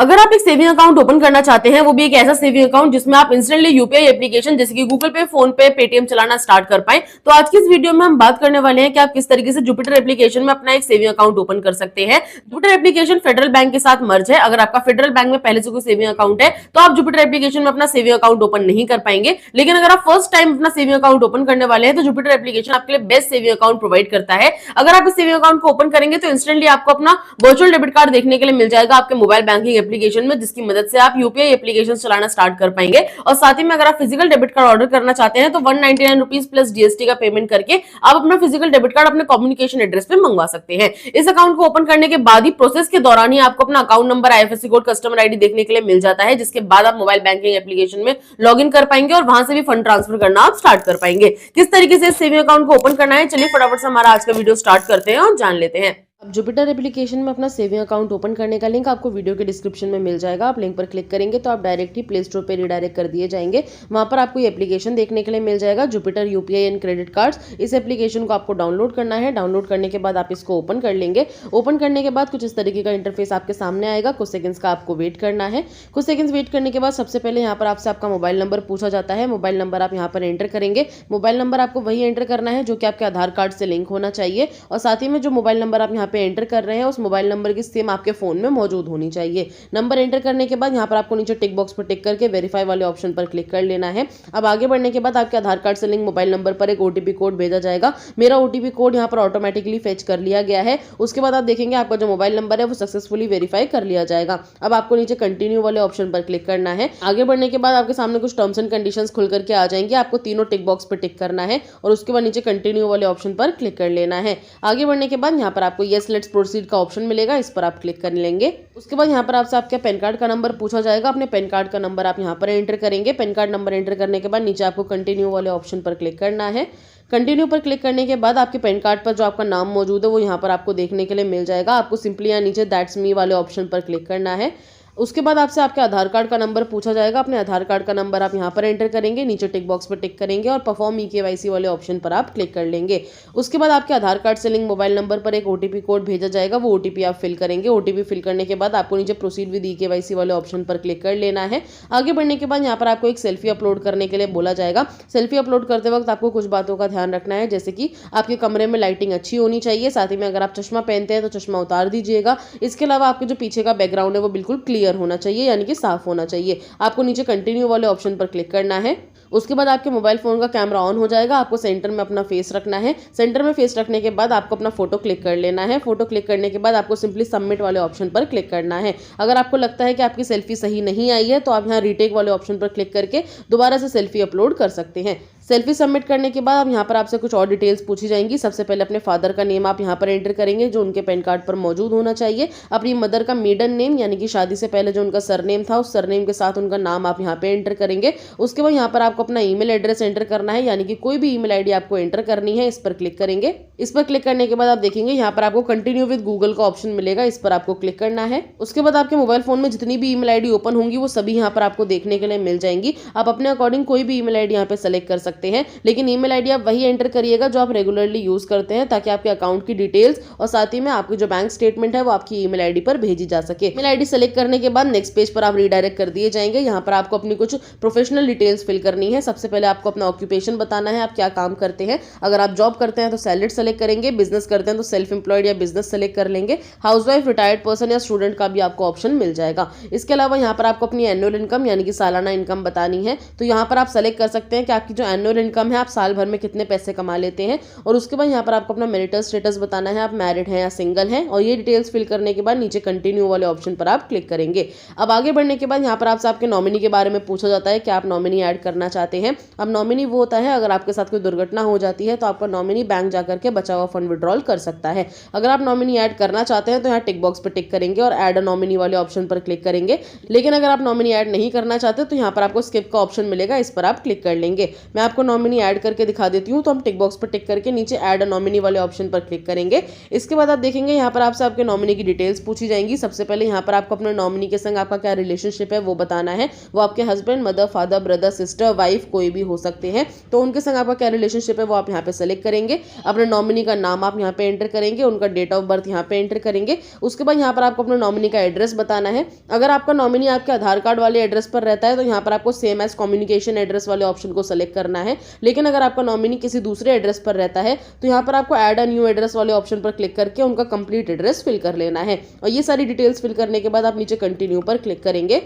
अगर आप एक सेविंग अकाउंट ओपन करना चाहते हैं, वो भी एक ऐसा सेविंग अकाउंट जिसमें आप इंस्टेंटली यूपीआई एप्लीकेशन जैसे कि गूगल पे, फोन पे, पेटीएम चलाना स्टार्ट कर पाए, तो आज की इस वीडियो में हम बात करने वाले हैं कि आप किस तरीके से जुपिटर एप्लीकेशन में अपना एक सेविंग अकाउंट ओपन कर सकते हैं। जुपिटर एप्लीकेशन फेडरल बैंक के साथ मर्ज है। अगर आपका फेडरल बैंक में पहले से कोई सेविंग अकाउंट है तो आप जुपिटर एप्लीकेशन में अपना सेविंग अकाउंट ओपन नहीं कर पाएंगे। लेकिन अगर आप फर्स्ट टाइम अपना सेविंग अकाउंट ओपन करने वाले हैं तो जुपिटर एप्लीकेशन आपके लिए बेस्ट सेविंग अकाउंट प्रोवाइड करता है। अगर आप इस सेविंग अकाउंट को ओपन करेंगे तो इंस्टेंटली आपको अपना वर्चुअल डेबिट कार्ड देखने के लिए मिल जाएगा आपके मोबाइल बैंकिंग एप्लीकेशन में, जिसकी मदद से आप यूपीआई एप्लीकेशन चलाना स्टार्ट कर पाएंगे। और साथ ही में अगर आप फिजिकल डेबिट कार्ड ऑर्डर करना चाहते हैं तो 199 रुपीज प्लस जीएसटी का पेमेंट करके आप अपना फिजिकल डेबिट कार्ड अपने कम्युनिकेशन एड्रेस पे मंगवा सकते हैं। इस अकाउंट को ओपन करने के बाद ही प्रोसेस के दौरान ही आपको अपना account number, IFSC code, customer ID देखने के लिए मिल जाता है, जिसके बाद आप मोबाइल बैंकिंग एप्लीकेशन में लॉग इन कर पाएंगे और वहां से भी फंड ट्रांसफर करना आप स्टार्ट कर पाएंगे। किस तरीके से सेविंग अकाउंट को ओपन करना है, चलिए फटाफट से हमारा आज का वीडियो स्टार्ट करते हैं और जान लेते हैं। अब जुपिटर एप्लीकेशन में अपना सेविंग अकाउंट ओपन करने का लिंक आपको वीडियो के डिस्क्रिप्शन में मिल जाएगा। आप लिंक पर क्लिक करेंगे तो आप डायरेक्ट ही प्ले स्टोर पर रिडायरेक्ट कर दिए जाएंगे। वहां पर आपको ये एप्लीकेशन देखने के लिए मिल जाएगा, Jupiter UPI and credit cards. इस एप्लीकेशन को आपको डाउनलोड करना है। डाउनलोड करने के बाद आप इसको ओपन कर लेंगे। ओपन करने के बाद कुछ इस तरीके का इंटरफेस आपके सामने आएगा। कुछ सेकंड्स का आपको वेट करना है। कुछ सेकंड्स वेट करने के बाद सबसे पहले यहाँ पर आपसे आपका मोबाइल नंबर पूछा जाता है। मोबाइल नंबर आप यहाँ पर एंटर करेंगे। मोबाइल नंबर आपको वही एंटर करना है जो कि आपके आधार कार्ड से लिंक होना चाहिए, और साथ ही में जो मोबाइल नंबर आप यहाँ पे एंटर कर रहे हैं उस मोबाइल नंबर की सिम आपके फोन में मौजूद होनी चाहिए। नंबर एंटर करने के बाद यहाँ पर आपको नीचे टिक बॉक्स पर टिक करके वेरीफाई वाले ऑप्शन पर क्लिक कर लेना है। अब आगे बढ़ने के बाद आपके आधार कार्ड से लिंक मोबाइल नंबर पर एक ओटीपी कोड भेजा जाएगा। मेरा ओटीपी कोड यहाँ पर ऑटोमेटिकली फेच कर लिया गया है। उसके बाद आप देखेंगे आपका जो मोबाइल नंबर है वो सक्सेसफुली वेरीफाई कर लिया जाएगा। अब आपको नीचे कंटिन्यू वाले ऑप्शन पर क्लिक करना है। आगे बढ़ने के बाद आपके सामने कुछ टर्म्स एंड कंडीशंस खुल करके आ जाएंगे। आपको तीनों टिक बॉक्स पर टिक करना है और उसके बाद नीचे कंटिन्यू वाले ऑप्शन पर क्लिक कर लेना है। आगे बढ़ने के बाद यहाँ पर आपको येस लेट्स प्रोसीड का ऑप्शन मिलेगा, इस पर आप क्लिक कर लेंगे। उसके बाद यहाँ पर आपसे आपके पैन कार्ड का नंबर पूछा जाएगा। अपने पैन कार्ड का नंबर आप यहाँ पर एंटर करेंगे। पैन कार्ड नंबर एंटर करने के बाद नीचे आपको कंटिन्यू वाले ऑप्शन पर क्लिक करना है। कंटिन्यू पर क्लिक करने के बाद आपके पैन कार्ड पर जो आपका नाम मौजूद है वो यहाँ पर आपको देखने के लिए मिल जाएगा। आपको सिंपली यहाँ नीचे दैट्स मी वाले ऑप्शन पर क्लिक करना है। उसके बाद आपसे आपके आधार कार्ड का नंबर पूछा जाएगा। अपने आधार कार्ड का नंबर आप यहाँ पर एंटर करेंगे, नीचे टिक बॉक्स पर टिक करेंगे और परफॉर्म ईकेवाईसी वाले ऑप्शन पर आप क्लिक कर लेंगे। उसके बाद आपके आधार कार्ड से लिंक मोबाइल नंबर पर एक ओटीपी कोड भेजा जाएगा। वो ओटीपी आप फिल करेंगे। ओटीपी फिल करने के बाद आपको नीचे प्रोसीड विद ईकेवाईसी वाले ऑप्शन पर क्लिक कर लेना है। आगे बढ़ने के बाद यहाँ पर आपको एक सेल्फी अपलोड करने के लिए बोला जाएगा। सेल्फी अपलोड करते वक्त आपको कुछ बातों का ध्यान रखना है, जैसे कि आपके कमरे में लाइटिंग अच्छी होनी चाहिए। साथ ही में अगर आप चश्मा पहनते हैं तो चश्मा उतार दीजिएगा। इसके अलावा आपके जो पीछे का बैकग्राउंड है वो बिल्कुल क्लियर होना चाहिए, यानी कि साफ होना चाहिए। आपको नीचे कंटिन्यू वाले ऑप्शन पर क्लिक करना है। उसके बाद आपके मोबाइल फोन का कैमरा ऑन हो जाएगा। आपको सेंटर में अपना फेस रखना है। सेंटर में फेस रखने के बाद आपको अपना फोटो क्लिक कर लेना है। फोटो क्लिक करने के बाद आपको सिंपली सबमिट वाले ऑप्शन पर क्लिक करना है। अगर आपको लगता है कि आपकी सेल्फी सही नहीं आई है तो आप यहाँ रीटेक वाले ऑप्शन पर क्लिक करके दोबारा से सेल्फी अपलोड कर सकते हैं। सेल्फी सबमिट करने के बाद अब यहाँ पर आपसे कुछ और डिटेल्स पूछी जाएंगी। सबसे पहले अपने फादर का नेम आप यहाँ पर एंटर करेंगे जो उनके पैन कार्ड पर मौजूद होना चाहिए। अपनी मदर का मेडन नेम, यानी कि शादी से पहले जो उनका सरनेम था उस सरनेम के साथ उनका नाम आप यहाँ पे एंटर करेंगे। उसके बाद यहाँ पर आपको अपना ईमेल एड्रेस एंटर करना है, यानी कि कोई भी ईमेल आईडी आपको एंटर करनी है। इस पर क्लिक करेंगे। इस पर क्लिक करने के बाद आप देखेंगे यहाँ पर आपको कंटिन्यू विद गूगल का ऑप्शन मिलेगा, इस पर आपको क्लिक करना है। उसके बाद आपके मोबाइल फोन में जितनी भी ईमेल आईडी ओपन होंगी वो सभी यहाँ पर आपको देखने के लिए मिल जाएंगी। आप अपने अकॉर्डिंग कोई भी ईमेल आईडी यहाँ पे सेलेक्ट कर सकते हैं, लेकिन ईमेल आईडी आप वही एंटर करिएगा जो आप रेगुलरली यूज करते हैं, ताकि आपके अकाउंट की डिटेल्स और साथ ही में आपकी जो बैंक स्टेटमेंट है वो आपकी ईमेल आईडी पर भेजी जा सके। ईमेल आईडी सेलेक्ट करने के बाद नेक्स्ट पेज पर आप रीडायरेक्ट कर दिए जाएंगे। यहाँ पर आपको अपनी कुछ प्रोफेशनल डिटेल्स फिल करनी है। सबसे पहले आपको अपना ऑक्यूपेशन बताना है, आप क्या काम करते हैं। अगर आप जॉब करते हैं तो सैलरीड सेलेक्ट करेंगे, बिजनेस करते हैं तो सेल्फ एम्प्लॉयड या बिजनेस सेलेक्ट कर लेंगे। हाउसवाइफ, रिटायर्ड पर्सन या स्टूडेंट का भी आपको ऑप्शन मिल जाएगा। इसके अलावा यहाँ पर आपको अपनी एनुअल इनकम यानी कि सालाना इनकम बतानी है, तो यहाँ पर आप सेलेक्ट कर सकते हैं कि आपकी जो एनुअल इनकम है आप साल भर में कितने पैसे कमा लेते हैं। और उसके बाद यहाँ पर आपको अपना मैरिटल स्टेटस बताना है, आप मैरिड हैं या सिंगल हैं। और ये डिटेल्स फिल करने के बाद नीचे कंटिन्यू वाले ऑप्शन पर आप क्लिक करेंगे। अब आगे बढ़ने के बाद यहाँ पर आपसे आपके नॉमिनी के बारे में पूछा जाता है कि आप नॉमिनी ऐड करना चाहते हैं। अब नॉमिनी वो होता है अगर आपके साथ कोई दुर्घटना हो जाती है तो आपका नॉमिनी बैंक जाकर के बचा हुआ फंड विड्रॉल कर सकता है। अगर आप नॉमिनी ऐड करना चाहते हैं तो यहाँ टिक बॉक्स पर टिक करेंगे और ऐड अ नॉमिनी वाले ऑप्शन पर क्लिक करेंगे। लेकिन अगर आप नॉमिनी ऐड नहीं करना चाहते तो यहाँ पर आपको स्किप का ऑप्शन मिलेगा, इस पर आप क्लिक कर लेंगे। मैं आपको नॉमिनी ऐड करके दिखा देती हूँ। तो हम टिक बॉक्स पर टिक करके नीचे ऐड अ नॉमिनी वाले ऑप्शन पर क्लिक करेंगे। इसके बाद आप देखेंगे यहाँ पर आपसे आपके नॉमिनी की डिटेल्स पूछी जाएंगी। सबसे पहले यहाँ पर आपको अपने नॉमिनी के संग आपका क्या रिलेशनशिप है वो बताना है। वो आपके husband, mother, father, brother, sister, wife कोई भी हो सकते हैं। तो उनके संग आपका क्या रिलेशनशिप है वो आप यहाँ पे सेलेक्ट करेंगे। अपने नॉमिनी का नाम आप यहाँ पे एंटर करेंगे, उनका डेट ऑफ बर्थ यहाँ पे एंटर करेंगे। उसके बाद यहाँ पर आपको अपने नॉमिनी का एड्रेस बताना है। अगर आपका नॉमिनी आपके आधार कार्ड वाले एड्रेस पर रहता है तो यहाँ पर आपको सेम एज कम्युनिकेशन एड्रेस वाले ऑप्शन को सेलेक्ट करना है। लेकिन अगर आपका नॉमिनी किसी दूसरे एड्रेस पर रहता है तो यहाँ पर आपको ऐड अ न्यू एड्रेस वाले ऑप्शन पर क्लिक करके उनका कंप्लीट एड्रेस फिल कर लेना है। और ये सारी डिटेल्स फिल करने के बाद आप नीचे कंटिन्यू पर क्लिक करेंगे।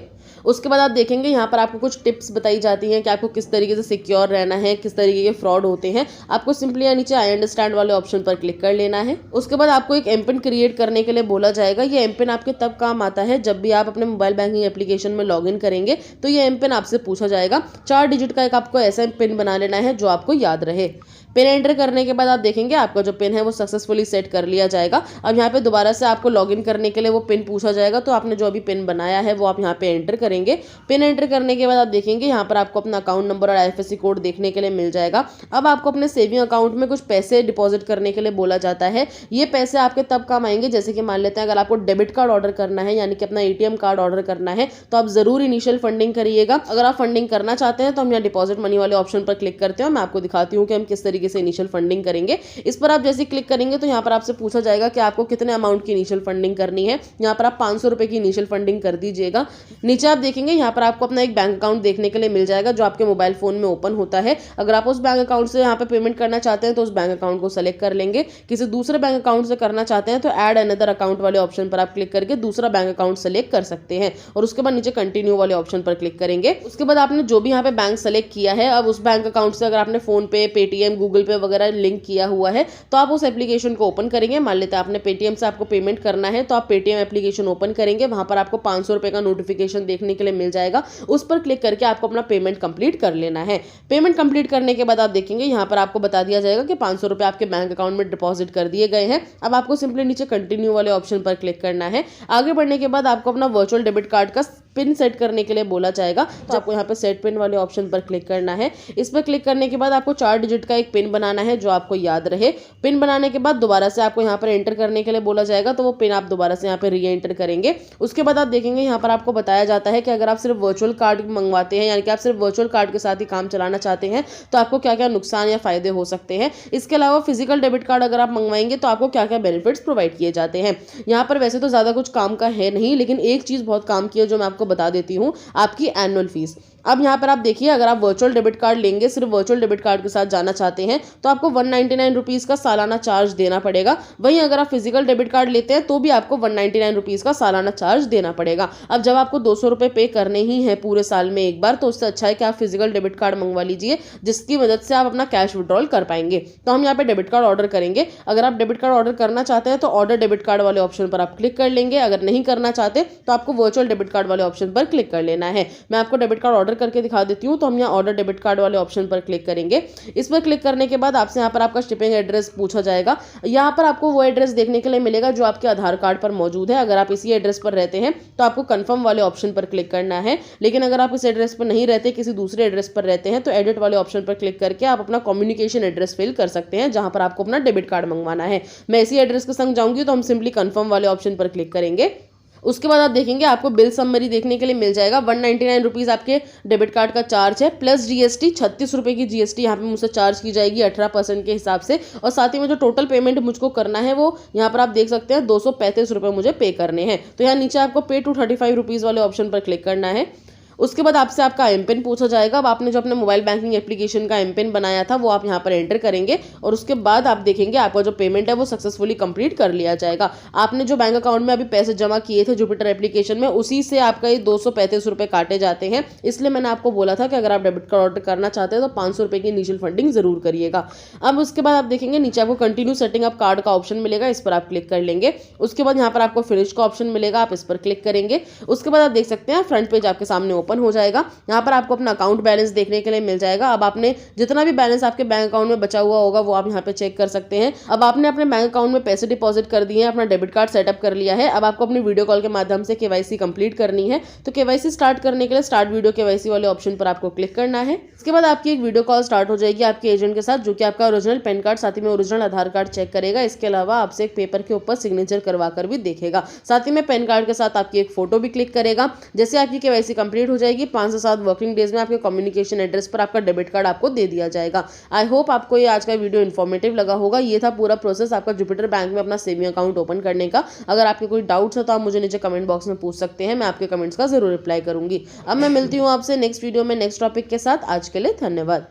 उसके बाद आप देखेंगे यहाँ पर आपको कुछ टिप्स बताई जाती हैं कि आपको किस तरीके से सिक्योर रहना है, किस तरीके के फ्रॉड होते हैं। आपको सिंपली यहाँ नीचे आई अंडरस्टैंड वाले ऑप्शन पर क्लिक कर लेना है। उसके बाद आपको एक एमपिन क्रिएट करने के लिए बोला जाएगा। ये एमपिन आपके तब काम आता है जब भी आप अपने मोबाइल बैंकिंग एप्लीकेशन में लॉगिन करेंगे तो ये एमपिन आपसे पूछा जाएगा। 4 डिजिट का एक आपको ऐसा पिन बना लेना है जो आपको याद रहे। पिन एंटर करने के बाद आप देखेंगे आपका जो पिन है वो सक्सेसफुली सेट कर लिया जाएगा। अब यहाँ पे दोबारा से आपको लॉगिन करने के लिए वो पिन पूछा जाएगा। तो आपने जो अभी पिन बनाया है वो आप यहाँ पे एंटर करेंगे। पिन एंटर करने के बाद आप देखेंगे यहाँ पर आपको अपना अकाउंट नंबर और IFSC कोड देखने के लिए मिल जाएगा। अब आपको अपने सेविंग अकाउंट में कुछ पैसे डिपॉजिट करने के लिए बोला जाता है। ये पैसे आपके तब काम आएंगे जैसे कि मान लेते हैं अगर आपको डेबिट कार्ड ऑर्डर करना है यानी कि अपना ATM कार्ड ऑर्डर करना है तो आप जरूर इनिशियल फंडिंग करिएगा। अगर आप फंडिंग करना चाहते हैं तो हम यहाँ डिपॉजिट मनी वाले ऑप्शन पर क्लिक करते हैं। मैं आपको दिखाती हूँ कि हम किस तरीके से इनिशियल फंडिंग करेंगे। इस पर आप जैसे क्लिक करेंगे तो यहाँ पर आपसे पूछा जाएगा कि आपको कितने अमाउंट की इनिशियल फंडिंग करनी है। यहाँ पर आप 500 रुपए की इनिशियल फंडिंग कर दीजिएगा। नीचे आप देखेंगे यहाँ पर आपको अपना एक बैंक अकाउंट देखने के लिए मिल जाएगा जो आपके मोबाइल फोन में ओपन होता है। अगर आप उस बैंक अकाउंट से यहाँ पे पेमेंट करना चाहते हैं तो उस बैंक अकाउंट को सेलेक्ट कर लेंगे। किसी दूसरे बैंक अकाउंट से करना चाहते हैं तो ऐड अनदर अकाउंट वाले ऑप्शन पर आप क्लिक करके दूसरा बैंक अकाउंट सेलेक्ट कर सकते हैं और उसके बाद नीचे कंटिन्यू वाले ऑप्शन पर क्लिक करेंगे। उसके बाद आपने जो भी यहाँ पे बैंक सेलेक्ट किया है अब उस बैंक अकाउंट से अगर आपने फोन पे, पेटीएम, गूगल पे वगैरह लिंक किया हुआ है तो आप उस एप्लीकेशन को ओपन करेंगे। मान लेते हैं आपने पेटीएम से आपको पेमेंट करना है तो आप पेटीएम एप्लीकेशन ओपन करेंगे। वहां पर आपको 500 रुपए का नोटिफिकेशन देखने के लिए मिल जाएगा। उस पर क्लिक करके आपको अपना पेमेंट कंप्लीट कर लेना है। पेमेंट कंप्लीट करने के बाद आप देखेंगे यहाँ पर आपको बता दिया जाएगा कि 500 रुपए आपके बैंक अकाउंट में डिपॉजिट कर दिए गए हैं। अब आपको सिंपली नीचे कंटिन्यू वाले ऑप्शन पर क्लिक करना है। आगे बढ़ने के बाद आपको अपना वर्चुअल डेबिट कार्ड का पिन सेट करने के लिए बोला जाएगा। तो आपको यहाँ पे सेट पिन वाले ऑप्शन पर क्लिक करना है। इस पर क्लिक करने के बाद आपको 4 डिजिट का एक पिन बनाना है जो आपको याद रहे। पिन बनाने के बाद दोबारा से आपको यहाँ पर एंटर करने के लिए बोला जाएगा तो वो पिन आप दोबारा से यहाँ पे री एंटर करेंगे। उसके बाद आप देखेंगे यहाँ पर आपको बताया जाता है कि अगर आप सिर्फ वर्चुअल कार्ड मंगवाते हैं यानी कि आप सिर्फ वर्चुअल कार्ड के साथ ही काम चलाना चाहते हैं तो आपको क्या क्या नुकसान या फायदे हो सकते हैं। इसके अलावा फिजिकल डेबिट कार्ड अगर आप मंगवाएंगे तो आपको क्या क्या बेनिफिट्स प्रोवाइड किए जाते हैं। यहाँ पर वैसे तो ज्यादा कुछ काम का है नहीं लेकिन एक चीज बहुत काम की है जो मैं आपको बता देती हूँ, आपकी एनुअल फीस। अब यहाँ पर आप देखिए अगर आप वर्चुअल डेबिट कार्ड लेंगे, सिर्फ वर्चुअल डेबिट कार्ड के साथ जाना चाहते हैं तो आपको 199 रुपीज़ का सालाना चार्ज देना पड़ेगा। वहीं अगर आप फिजिकल डेबिट कार्ड लेते हैं तो भी आपको 199 रुपीज़ का सालाना चार्ज देना पड़ेगा। अब जब आपको 200 रुपये पे करने ही हैं पूरे साल में एक बार तो उससे अच्छा है कि आप फिजिकल डेबिट कार्ड मंगवा लीजिए जिसकी मदद से आप अपना कैश विड्रॉल कर पाएंगे। तो हम यहाँ पे डेबिट कार्ड ऑर्डर करेंगे। अगर आप डेबिट कार्ड ऑर्डर करना चाहते हैं तो ऑर्डर डेबिट कार्ड वाले ऑप्शन पर आप क्लिक कर लेंगे। अगर नहीं करना चाहते तो आपको वर्चुअल डेबिट कार्ड वाले ऑप्शन पर क्लिक कर लेना है। मैं आपको डेबिट कार्ड ऑर्डर करके दिखा देती हूँ। तो हम यहाँ ऑर्डर डेबिट कार्ड वाले ऑप्शन पर क्लिक करेंगे। इस पर क्लिक करने के बाद आपसे यहाँ पर आपका शिपिंग एड्रेस पूछा जाएगा। यहाँ पर आपको वो एड्रेस देखने के लिए मिलेगा जो आपके आधार कार्ड पर मौजूद है। अगर आप इसी एड्रेस पर रहते हैं तो आपको कंफर्म वाले ऑप्शन पर क्लिक करना है। लेकिन अगर आप इस एड्रेस पर नहीं रहते, किसी दूसरे एड्रेस पर रहते हैं तो एडिट वाले ऑप्शन पर क्लिक करके आप अपना कम्युनिकेशन एड्रेस फिल कर सकते हैं जहां पर आपको अपना डेबिट कार्ड मंगवाना है। मैं इसी एड्रेस के संग जाऊंगी तो हम सिंपली कंफर्म वाले ऑप्शन पर क्लिक करेंगे। उसके बाद आप देखेंगे आपको बिल समरी देखने के लिए मिल जाएगा। 199 रुपीज़ आपके डेबिट कार्ड का चार्ज है प्लस जीएसटी 36 रुपये की जीएसटी यहाँ पे मुझसे चार्ज की जाएगी 18% के हिसाब से। और साथ ही में जो टोटल पेमेंट मुझको करना है वो यहाँ पर आप देख सकते हैं 235 रुपये मुझे पे करने हैं। तो यहाँ नीचे आपको पे टू 35 रुपीज़ वाले ऑप्शन पर क्लिक करना है। उसके बाद आपसे आपका एमपिन पूछा जाएगा। अब आपने जो अपने मोबाइल बैंकिंग एप्लीकेशन का एमपिन बनाया था वो आप यहाँ पर एंटर करेंगे और उसके बाद आप देखेंगे आपका जो पेमेंट है वो सक्सेसफुली कंप्लीट कर लिया जाएगा। आपने जो बैंक अकाउंट में अभी पैसे जमा किए थे जुपिटर एप्लीकेशन में उसी से आपका ये 235 रुपये काटे जाते हैं। इसलिए मैंने आपको बोला था कि अगर आप डेबिट कार्ड ऑर्डर करना चाहते हैं तो 500 रुपये की इनिशियल फंडिंग जरूर करिएगा। अब उसके बाद आप देखेंगे नीचे आपको कंटिन्यू सेटिंग अप कार्ड का ऑप्शन मिलेगा, इस पर आप क्लिक कर लेंगे। उसके बाद यहाँ पर आपको फिनिश का ऑप्शन मिलेगा, आप इस पर क्लिक करेंगे। उसके बाद आप देख सकते हैं फ्रंट पेज आपके सामने ओपन हो जाएगा। यहाँ पर आपको अपना अकाउंट बैलेंस देखने के लिए मिल जाएगा। अब आपने जितना भी बैलेंस आपके बैंक अकाउंट में बचा हुआ होगा वो आप यहाँ पे चेक कर सकते हैं। अब आपने अपने बैंक अकाउंट में पैसे डिपॉजिट कर दिए हैं, अपना डेबिट कार्ड सेटअप कर लिया है। अब आपको अपनी वीडियो कॉल के माध्यम से केवाईसी कंप्लीट करनी है। तो केवाईसी स्टार्ट करने के लिए स्टार्ट वीडियो केवाईसी वाले ऑप्शन पर आपको क्लिक करना है। इसके बाद आपकी एक वीडियो कॉल स्टार्ट हो जाएगी आपके एजेंट के साथ, जो कि आपका ओरिजिनल पैन कार्ड साथ ही में ओरिजिनल आधार कार्ड चेक करेगा। इसके अलावा आपसे एक पेपर के ऊपर सिग्नेचर करवा कर भी देखेगा। साथ ही में पैन कार्ड के साथ आपकी एक फोटो भी क्लिक करेगा। जैसे आपकी केवाईसी कंप्लीट हो जाएगी 5 से 7 वर्किंग डेज में आपके कम्युनिकेशन एड्रेस पर आपका डेबिट कार्ड आपको दे दिया जाएगा। आई होप आपको ये आज का वीडियो इन्फॉर्मेटिव लगा होगा। ये था पूरा प्रोसेस आपका जुपिटर बैंक में अपना सेविंग अकाउंट ओपन करने का। अगर आपके कोई डाउट्स हो तो आप मुझे नीचे कमेंट बॉक्स में पूछ सकते हैं, मैं आपके कमेंट्स का जरूर रिप्लाई करूंगी। अब मैं मिलती हूँ आपसे नेक्स्ट वीडियो में नेक्स्ट टॉपिक के साथ। आज के लिए धन्यवाद।